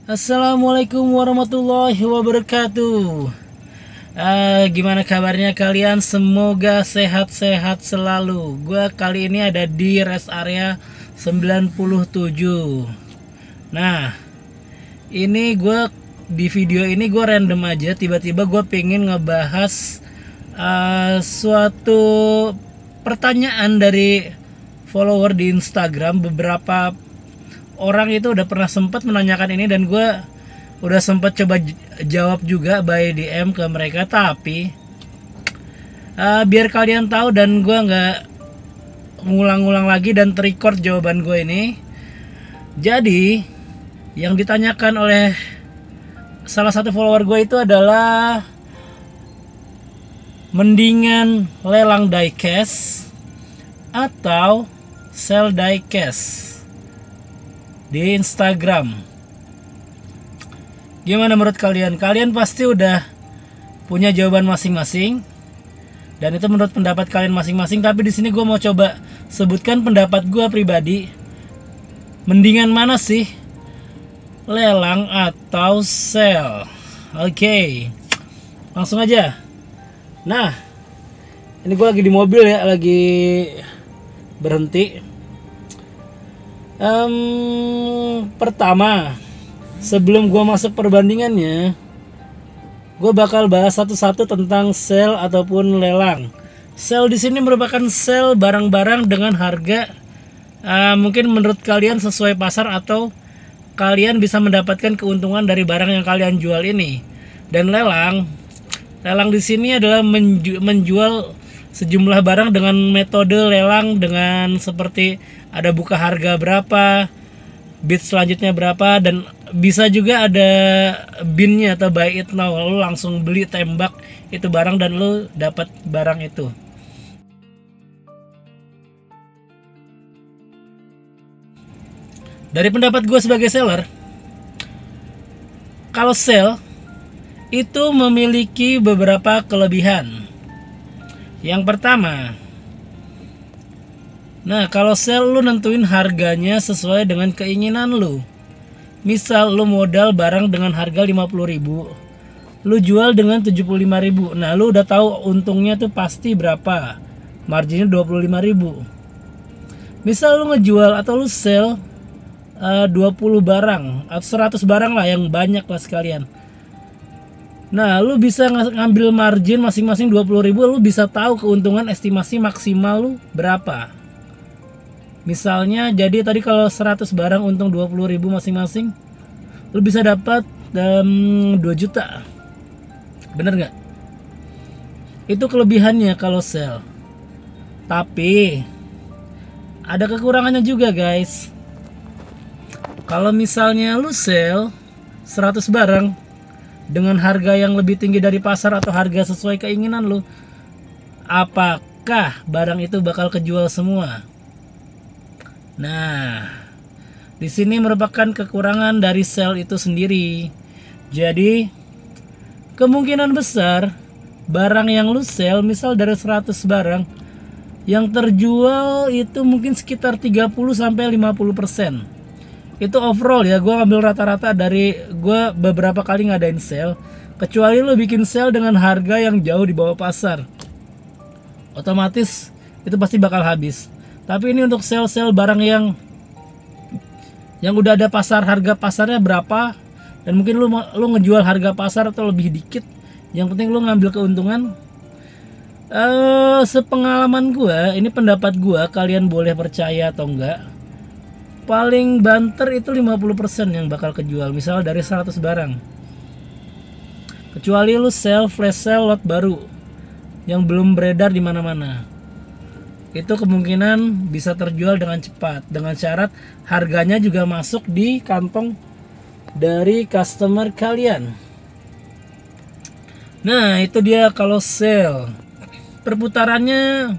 Assalamualaikum warahmatullahi wabarakatuh. Gimana kabarnya kalian? Semoga sehat-sehat selalu. Gua kali ini ada di rest area 97. Nah, ini di video ini gue random aja. Tiba-tiba gue pengen ngebahas suatu pertanyaan dari follower di Instagram. Beberapa orang itu udah pernah sempat menanyakan ini dan gue udah sempat coba jawab juga by DM ke mereka, tapi biar kalian tahu dan gue nggak ngulang-ngulang lagi dan terrecord jawaban gue ini. Jadi yang ditanyakan oleh salah satu follower gue itu adalah, mendingan lelang diecast atau sell diecast di Instagram. Gimana menurut kalian? Kalian pasti udah punya jawaban masing-masing dan itu menurut pendapat kalian masing-masing. Tapi di sini gue mau coba sebutkan pendapat gue pribadi. Mendingan mana sih? Lelang atau sell? Oke, langsung aja. Nah, ini gue lagi di mobil ya, lagi berhenti. Pertama, sebelum gue masuk perbandingannya, gue bakal bahas satu-satu tentang sell ataupun lelang. Sell di sini merupakan sell barang-barang dengan harga mungkin menurut kalian sesuai pasar atau kalian bisa mendapatkan keuntungan dari barang yang kalian jual ini. Dan lelang di sini adalah menjual sejumlah barang dengan metode lelang, dengan seperti ada buka harga berapa, bid selanjutnya berapa, dan bisa juga ada binnya atau buy it now, lu langsung beli tembak itu barang dan lu dapat barang itu. Dari pendapat gue sebagai seller, kalau sell itu memiliki beberapa kelebihan. Yang pertama, kalau sell lu nentuin harganya sesuai dengan keinginan lu. Misal lu modal barang dengan harga 50.000, lu jual dengan 75.000. Nah, lu udah tahu untungnya tuh pasti berapa. Marginnya 25.000. Misal lu ngejual atau lu sell 20 barang atau 100 barang lah, yang banyak lah sekalian. Nah, lu bisa ngambil margin masing-masing 20.000, lu bisa tahu keuntungan estimasi maksimal lu berapa. Misalnya, jadi tadi kalau 100 barang untung 20.000 masing-masing, lu bisa dapat 2 juta. Bener nggak? Itu kelebihannya kalau sell. Tapi ada kekurangannya juga, guys. Kalau misalnya lu sell 100 barang dengan harga yang lebih tinggi dari pasar atau harga sesuai keinginan lu, apakah barang itu bakal kejual semua? Nah, di sini merupakan kekurangan dari sell itu sendiri. Jadi, kemungkinan besar barang yang lu sell, misal dari 100 barang, yang terjual itu mungkin sekitar 30-50%. Itu overall ya, gue ambil rata-rata dari gue beberapa kali ngadain sell. Kecuali lu bikin sell dengan harga yang jauh di bawah pasar, otomatis itu pasti bakal habis. Tapi ini untuk sell barang yang udah ada harga pasarnya berapa, dan mungkin lu ngejual harga pasar atau lebih dikit, yang penting lu ngambil keuntungan. Sepengalaman gue, ini pendapat gue, kalian boleh percaya atau enggak, paling banter itu 50% yang bakal kejual, misal dari 100 barang. Kecuali lu flash sale lot baru yang belum beredar di mana-mana, itu kemungkinan bisa terjual dengan cepat, dengan syarat harganya juga masuk di kantong dari customer kalian. Nah, itu dia kalau sell. Perputarannya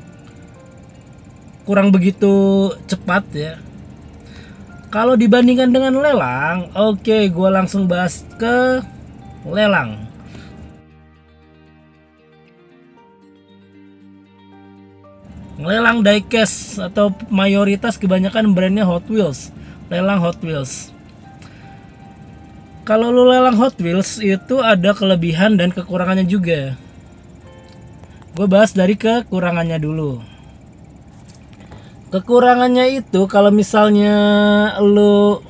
kurang begitu cepat ya. Kalau dibandingkan dengan lelang, oke, gue langsung bahas ke lelang. Lelang diecast atau mayoritas kebanyakan brandnya Hot Wheels, lelang Hot Wheels. Kalau lu lelang Hot Wheels itu ada kelebihan dan kekurangannya juga. Gue bahas dari kekurangannya dulu. Kekurangannya itu kalau misalnya lu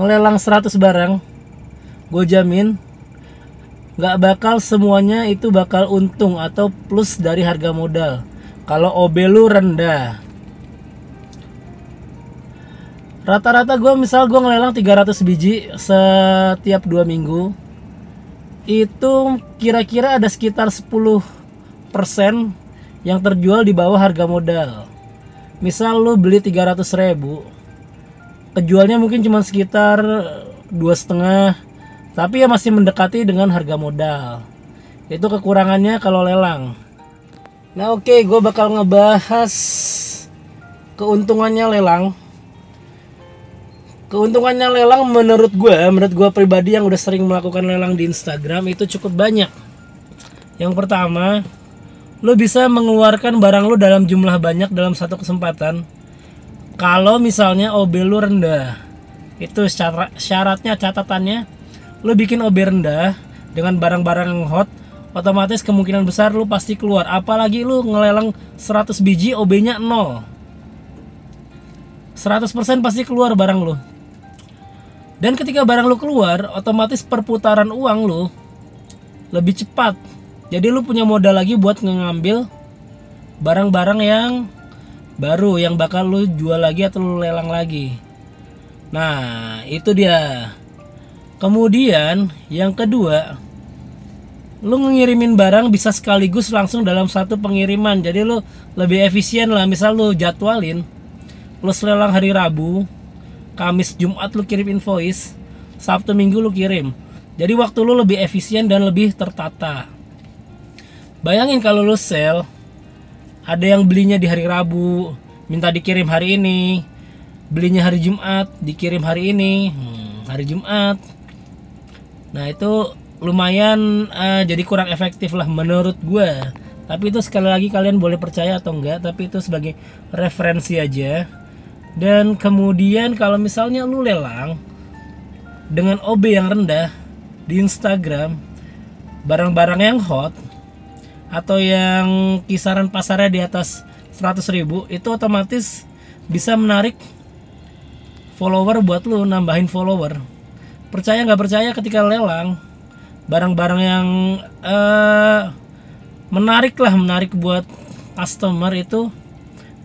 ngelelang 100 barang, gue jamin gak bakal semuanya itu bakal untung atau plus dari harga modal kalau OB lu rendah. Rata-rata gue ngelelang 300 biji setiap 2 minggu, itu kira-kira ada sekitar 10% yang terjual di bawah harga modal. Misal lu beli 300.000, kejualnya mungkin cuma sekitar 2,5, tapi ya masih mendekati dengan harga modal. Itu kekurangannya kalau lelang. Nah oke, gue bakal ngebahas keuntungannya lelang. Keuntungannya lelang menurut gue pribadi yang udah sering melakukan lelang di Instagram itu cukup banyak. Yang pertama, lu bisa mengeluarkan barang lu dalam jumlah banyak dalam satu kesempatan. Kalau misalnya OB lu rendah, itu syaratnya, catatannya, lu bikin OB rendah dengan barang-barang yang hot, otomatis kemungkinan besar lu pasti keluar. Apalagi lu ngelelang 100 biji OB-nya 0, 100% pasti keluar barang lu. Dan ketika barang lu keluar, otomatis perputaran uang lu lebih cepat. Jadi lu punya modal lagi buat ngambil barang-barang yang baru yang bakal lu jual lagi atau lu lelang lagi. Nah, itu dia. Kemudian yang kedua, lu ngirimin barang bisa sekaligus langsung dalam satu pengiriman. Jadi lu lebih efisien lah. Misal lu jadwalin, lu lelang hari Rabu, Kamis, Jumat lu kirim invoice, Sabtu, Minggu lu kirim. Jadi waktu lu lebih efisien dan lebih tertata. Bayangin kalau lu sell, ada yang belinya di hari Rabu, minta dikirim hari ini, belinya hari Jumat, dikirim hari ini, hari Jumat. Nah itu lumayan jadi kurang efektif lah menurut gue. Tapi itu sekali lagi kalian boleh percaya atau enggak, tapi itu sebagai referensi aja. Dan kemudian kalau misalnya lu lelang dengan OB yang rendah di Instagram, barang-barang yang hot atau yang kisaran pasarnya di atas 100.000, itu otomatis bisa menarik follower buat lu, nambahin follower. Percaya nggak percaya, ketika lelang barang-barang yang menarik buat customer, itu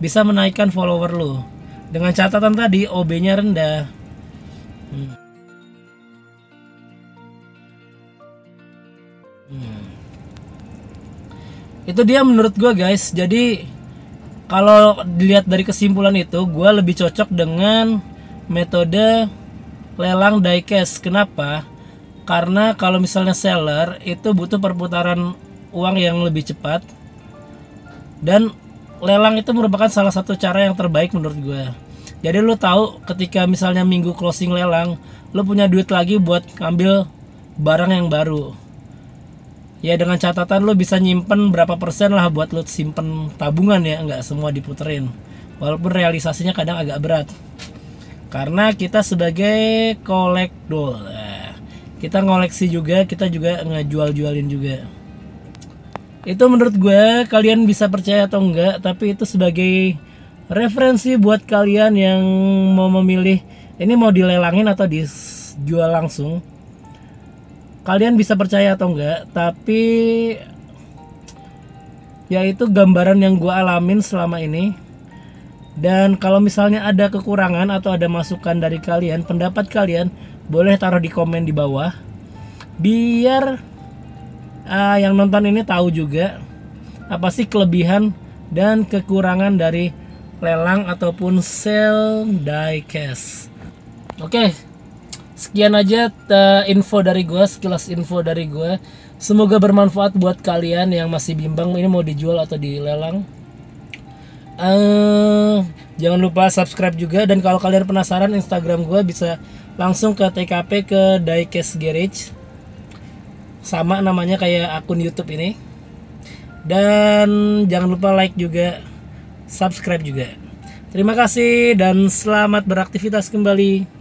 bisa menaikkan follower lu. Dengan catatan tadi OB-nya rendah. Itu dia menurut gue guys. Jadi kalau dilihat dari kesimpulan itu, gue lebih cocok dengan metode lelang diecast. Kenapa? Karena kalau misalnya seller itu butuh perputaran uang yang lebih cepat, dan lelang itu merupakan salah satu cara yang terbaik menurut gue. Jadi lu tahu ketika misalnya minggu closing lelang, lu punya duit lagi buat ngambil barang yang baru. Ya dengan catatan lu bisa nyimpen berapa persen lah buat lu simpen tabungan ya, nggak semua diputerin. Walaupun realisasinya kadang agak berat. Karena kita sebagai kolektor, kita ngoleksi juga, kita juga ngejual-jualin juga. Itu menurut gue, kalian bisa percaya atau enggak, tapi itu sebagai referensi buat kalian yang mau memilih ini mau dilelangin atau dijual langsung. Kalian bisa percaya atau enggak, tapi ya itu gambaran yang gue alamin selama ini. Dan kalau misalnya ada kekurangan atau ada masukan dari kalian, pendapat kalian boleh taruh di komen di bawah, biar yang nonton ini tahu juga apa sih kelebihan dan kekurangan dari lelang ataupun sell diecast. Oke, sekian aja info dari gue, sekilas info dari gue. Semoga bermanfaat buat kalian yang masih bimbang ini mau dijual atau dilelang. Jangan lupa subscribe juga, dan kalau kalian penasaran Instagram gue bisa langsung ke TKP ke Diecast Garage, sama namanya kayak akun YouTube ini. Dan jangan lupa like juga, subscribe juga. Terima kasih dan selamat beraktivitas kembali.